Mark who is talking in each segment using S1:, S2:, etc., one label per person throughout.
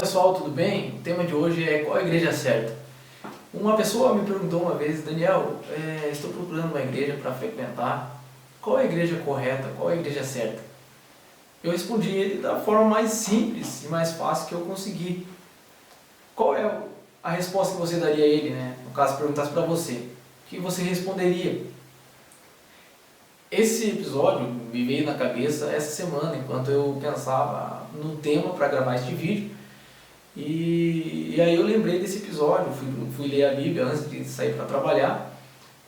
S1: Pessoal, tudo bem? O tema de hoje é qual a igreja certa? Uma pessoa me perguntou uma vez: Daniel, estou procurando uma igreja para frequentar. Qual é a igreja correta? Qual é a igreja certa? Eu respondi ele da forma mais simples e mais fácil que eu consegui. Qual é a resposta que você daria a ele, né? No caso, perguntasse para você, o que você responderia? Esse episódio me veio na cabeça essa semana, enquanto eu pensava no tema para gravar este vídeo. E aí eu lembrei desse episódio, fui ler a Bíblia antes de sair para trabalhar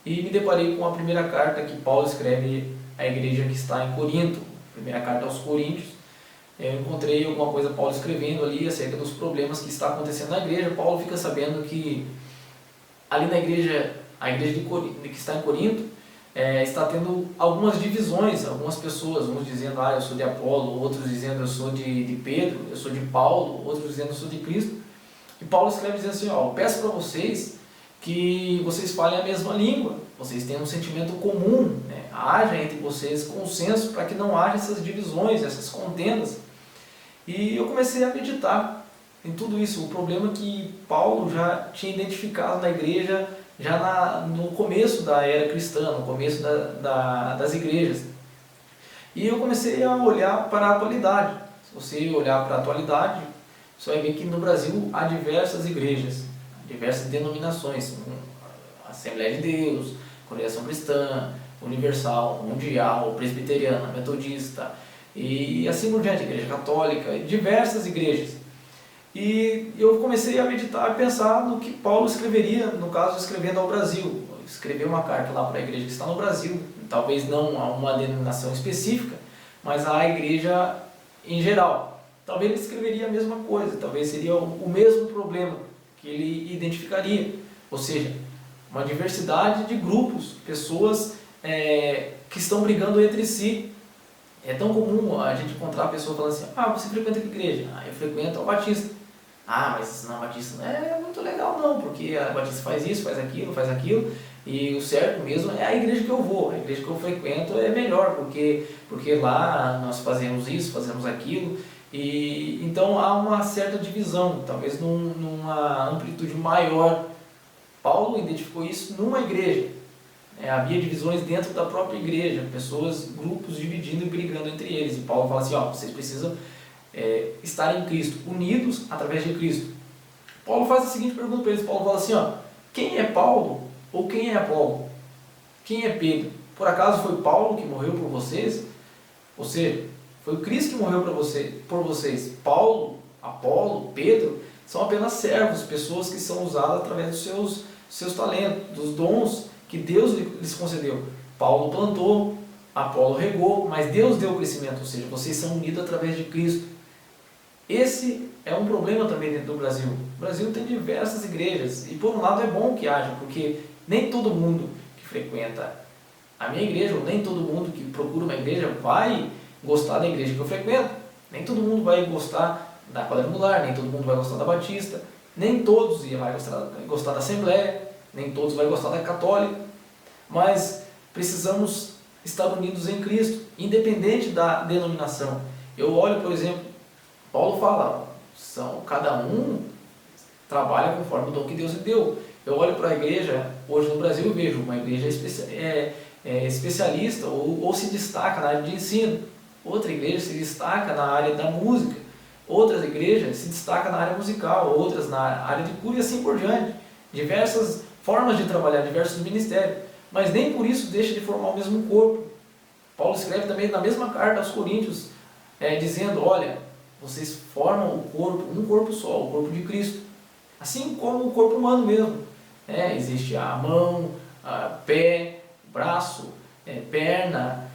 S1: e me deparei com a primeira carta que Paulo escreve à igreja que está em Corinto, primeira carta aos Coríntios. Eu encontrei alguma coisa Paulo escrevendo ali acerca dos problemas que está acontecendo na igreja. Paulo fica sabendo que ali na igreja, a igreja que está em Corinto, está tendo algumas divisões, algumas pessoas, uns dizendo, eu sou de Apolo, outros dizendo, eu sou de Pedro, eu sou de Paulo, outros dizendo, eu sou de Cristo. E Paulo escreve dizendo assim, eu peço para vocês que vocês falem a mesma língua, vocês tenham um sentimento comum, né? Haja entre vocês consenso para que não haja essas divisões, essas contendas. E eu comecei a meditar em tudo isso, o problema que Paulo já tinha identificado na igreja já no começo da era cristã, no começo das igrejas. E eu comecei a olhar para a atualidade. Se você olhar para a atualidade, você vai ver que no Brasil há diversas igrejas, diversas denominações, Assembleia de Deus, Congregação Cristã, Universal, Mundial, Presbiteriana, Metodista, e assim por diante, Igreja Católica, diversas igrejas. E eu comecei a meditar e pensar no que Paulo escreveria, no caso escrevendo ao Brasil. Escrever uma carta lá para a igreja que está no Brasil, talvez não a uma denominação específica, mas à igreja em geral. Talvez ele escreveria a mesma coisa, talvez seria o mesmo problema que ele identificaria. Ou seja, uma diversidade de grupos, pessoas que estão brigando entre si. É tão comum a gente encontrar a pessoa falando assim, você frequenta que igreja? Eu frequento a Batista. Mas não, a Batista não é muito legal não, porque a Batista faz isso, faz aquilo, e o certo mesmo é a igreja que eu vou, a igreja que eu frequento é melhor, porque lá nós fazemos isso, fazemos aquilo, e então há uma certa divisão, talvez numa amplitude maior. Paulo identificou isso numa igreja. Havia divisões dentro da própria igreja, pessoas, grupos dividindo e brigando entre eles. E Paulo fala assim, vocês precisam estar em Cristo, unidos através de Cristo. Paulo faz a seguinte pergunta para eles, Paulo fala assim, quem é Paulo ou quem é Apolo? Quem é Pedro? Por acaso foi Paulo que morreu por vocês? Ou seja, foi Cristo que morreu por vocês. Paulo, Apolo, Pedro são apenas servos, pessoas que são usadas através dos seus talentos, dos dons que Deus lhes concedeu. Paulo plantou, Apolo regou, mas Deus deu o crescimento, ou seja, vocês são unidos através de Cristo. Esse é um problema também dentro do Brasil. O Brasil tem diversas igrejas, e por um lado é bom que haja, porque nem todo mundo que frequenta a minha igreja, ou nem todo mundo que procura uma igreja vai gostar da igreja que eu frequento. Nem todo mundo vai gostar da Quadrangular, nem todo mundo vai gostar da Batista, nem todos vai gostar da Assembleia, nem todos vão gostar da Católica, mas precisamos estar unidos em Cristo, independente da denominação. Eu olho, por exemplo, Paulo fala, cada um trabalha conforme o dom que Deus lhe deu. Eu olho para a igreja, hoje no Brasil eu vejo uma igreja especialista ou se destaca na área de ensino, outra igreja se destaca na área da música, outras igrejas se destacam na área musical, outras na área de cura e assim por diante. Diversas formas de trabalhar, diversos ministérios, mas nem por isso deixa de formar o mesmo corpo. Paulo escreve também na mesma carta aos Coríntios, dizendo, olha, vocês formam o corpo, um corpo só, o corpo de Cristo, assim como o corpo humano mesmo. Existe a mão, pé, braço, perna,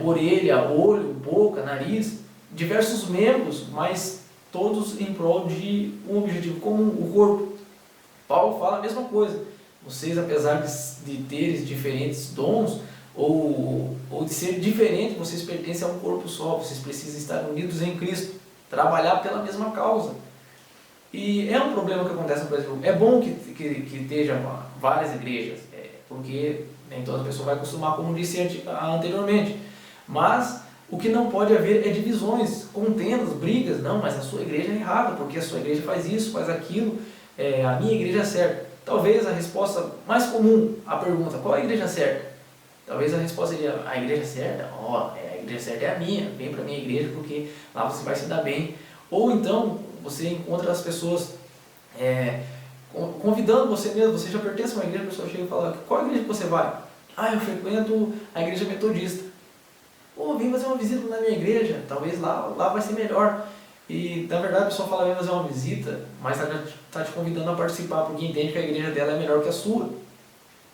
S1: orelha, olho, boca, nariz, diversos membros, mas todos em prol de um objetivo comum, o corpo. Paulo fala a mesma coisa. Vocês, apesar de terem diferentes dons, ou de ser diferentes, vocês pertencem a um corpo só, vocês precisam estar unidos em Cristo, trabalhar pela mesma causa. E é um problema que acontece no Brasil. É bom que esteja várias igrejas, porque nem toda pessoa vai acostumar, como disse anteriormente, mas O que não pode haver é divisões, contendas, brigas. Não, mas a sua igreja é errada, porque a sua igreja faz isso, faz aquilo, a minha igreja é certa. Talvez a resposta mais comum à pergunta, qual é a igreja certa? Talvez a resposta seria, a igreja certa? A igreja certa é a minha, vem para a minha igreja porque lá você vai se dar bem. Ou então, você encontra as pessoas convidando você mesmo, você já pertence a uma igreja, a pessoa chega e fala, qual igreja que você vai? Eu frequento a igreja metodista. Vem fazer uma visita na minha igreja, talvez lá vai ser melhor. E na verdade a pessoa fala, vem fazer uma visita, mas está te convidando a participar, porque entende que a igreja dela é melhor que a sua.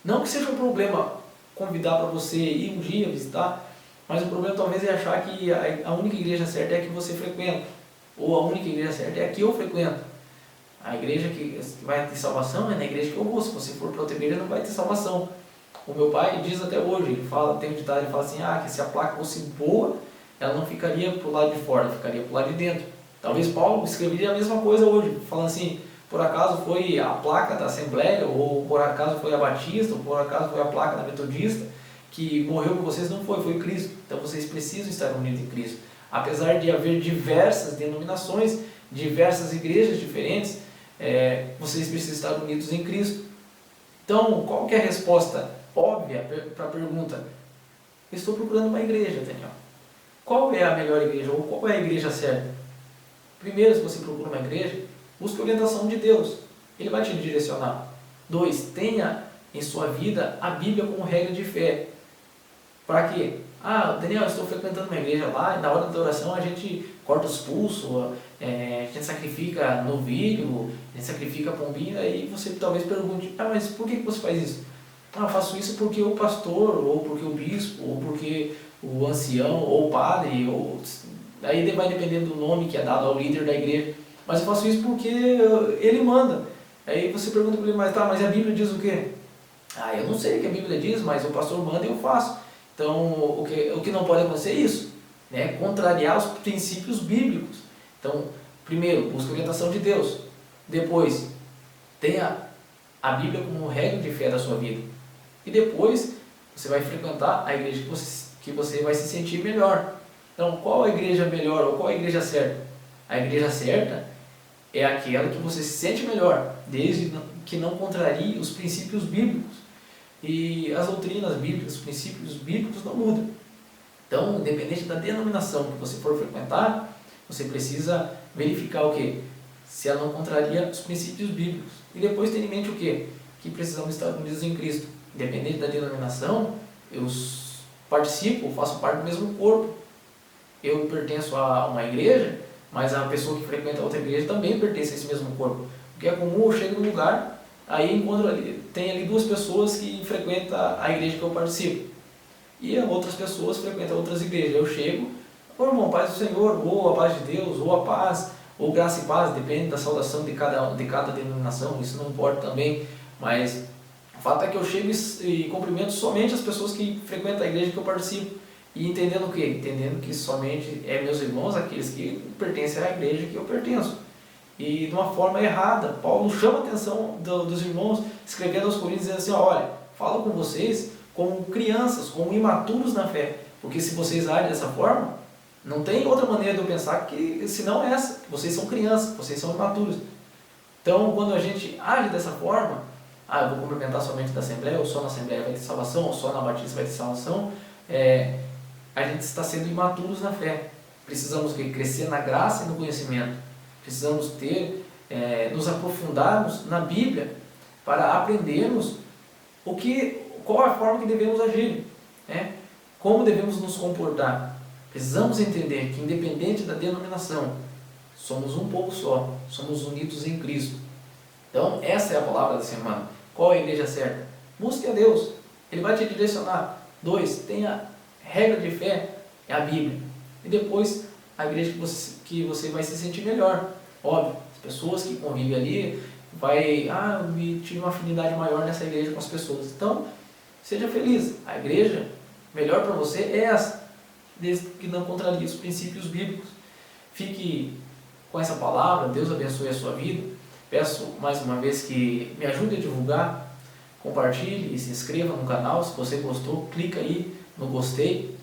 S1: Não que seja um problema convidar para você ir um dia visitar, mas o problema talvez é achar que a única igreja certa é a que você frequenta, ou a única igreja certa é a que eu frequento. A igreja que vai ter salvação é na igreja que eu vou, se você for para outra igreja não vai ter salvação. O meu pai diz até hoje, tem um ditado, ele fala assim, que se a placa fosse boa, ela não ficaria para o lado de fora, ela ficaria para o lado de dentro. Talvez Paulo escreveria a mesma coisa hoje, falando assim, por acaso foi a placa da Assembleia, ou por acaso foi a Batista, ou por acaso foi a placa da Metodista, que morreu por vocês, não foi Cristo. Então vocês precisam estar unidos em Cristo. Apesar de haver diversas denominações, diversas igrejas diferentes, vocês precisam estar unidos em Cristo. Então, qual que é a resposta óbvia para a pergunta? Estou procurando uma igreja, Daniel. Qual é a melhor igreja, ou qual é a igreja certa? Primeiro, se você procura uma igreja, busque a orientação de Deus. Ele vai te direcionar. 2, tenha em sua vida a Bíblia como regra de fé. Para quê? Daniel, eu estou frequentando uma igreja lá, e na hora da oração a gente corta os pulsos, a gente sacrifica novilho, a gente sacrifica pombinho, aí você talvez pergunte, mas por que você faz isso? Eu faço isso porque o pastor, ou porque o bispo, ou porque o ancião, ou o padre, aí vai depender do nome que é dado ao líder da igreja, mas eu faço isso porque ele manda. Aí você pergunta para ele, mas a Bíblia diz o quê? Eu não sei o que a Bíblia diz, mas o pastor manda e eu faço. Então, o que não pode acontecer é isso, contrariar os princípios bíblicos. Então, primeiro, busque a orientação de Deus. Depois, tenha a Bíblia como regra de fé da sua vida. E depois, você vai frequentar a igreja que você vai se sentir melhor. Então, qual a igreja melhor ou qual a igreja certa? A igreja certa é aquela que você se sente melhor, desde que não contrarie os princípios bíblicos. E as doutrinas bíblicas, os princípios bíblicos não mudam. Então, independente da denominação que você for frequentar, você precisa verificar o quê? Se ela não contraria os princípios bíblicos. E depois ter em mente o quê? Que precisamos estar unidos em Cristo. Independente da denominação, eu participo, faço parte do mesmo corpo. Eu pertenço a uma igreja, mas a pessoa que frequenta outra igreja também pertence a esse mesmo corpo. Porque é comum, eu chego num lugar, aí tem ali 2 pessoas que frequentam a igreja que eu participo. E outras pessoas frequentam outras igrejas. Eu chego, irmão, paz do Senhor, ou a paz de Deus, ou a paz, ou graça e paz, depende da saudação de cada denominação, isso não importa também, mas o fato é que eu chego e cumprimento somente as pessoas que frequentam a igreja que eu participo. E entendendo o quê? Entendendo que somente meus irmãos, aqueles que pertencem à igreja que eu pertenço. E de uma forma errada, Paulo chama a atenção dos irmãos, escrevendo aos Coríntios, dizendo assim, olha, falo com vocês como crianças, como imaturos na fé, porque se vocês agem dessa forma, não tem outra maneira de eu pensar que senão essa, que vocês são crianças, vocês são imaturos. Então, quando a gente age dessa forma, eu vou cumprimentar somente da Assembleia, ou só na Assembleia vai ter salvação, ou só na Batista vai ter salvação, a gente está sendo imaturos na fé. Precisamos crescer na graça e no conhecimento. Precisamos nos aprofundarmos na Bíblia para aprendermos qual a forma que devemos agir, como devemos nos comportar. Precisamos entender que, independente da denominação, somos um povo só, somos unidos em Cristo. Então, essa é a palavra da semana. Qual é a igreja certa? Busque a Deus, Ele vai te direcionar. 2, tenha regra de fé, é a Bíblia. E depois, a igreja que você vai se sentir melhor. Óbvio, as pessoas que convivem ali, eu tive uma afinidade maior nessa igreja com as pessoas. Então, seja feliz. A igreja melhor para você é essa, desde que não contrarie os princípios bíblicos. Fique com essa palavra, Deus abençoe a sua vida. Peço mais uma vez que me ajude a divulgar, compartilhe e se inscreva no canal. Se você gostou, clica aí no gostei.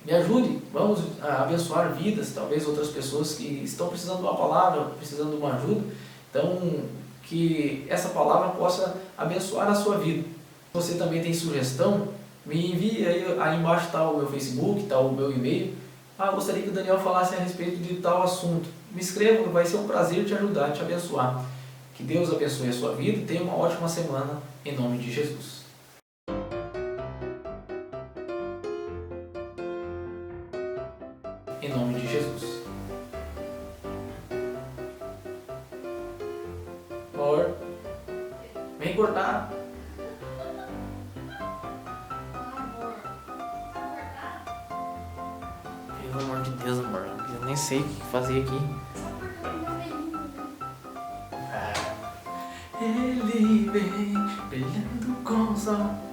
S1: Me ajude, vamos abençoar vidas, talvez outras pessoas que estão precisando de uma palavra, precisando de uma ajuda. Então, que essa palavra possa abençoar a sua vida. Se você também tem sugestão, me envie aí embaixo está o meu Facebook, está o meu e-mail. Gostaria que o Daniel falasse a respeito de tal assunto. Me escreva, vai ser um prazer te ajudar, te abençoar. Que Deus abençoe a sua vida e tenha uma ótima semana, em nome de Jesus. Em nome de Jesus. Amor, vem cortar. Pelo amor de Deus, amor, eu nem sei o que fazer aqui. Ele vem brilhando com o sol.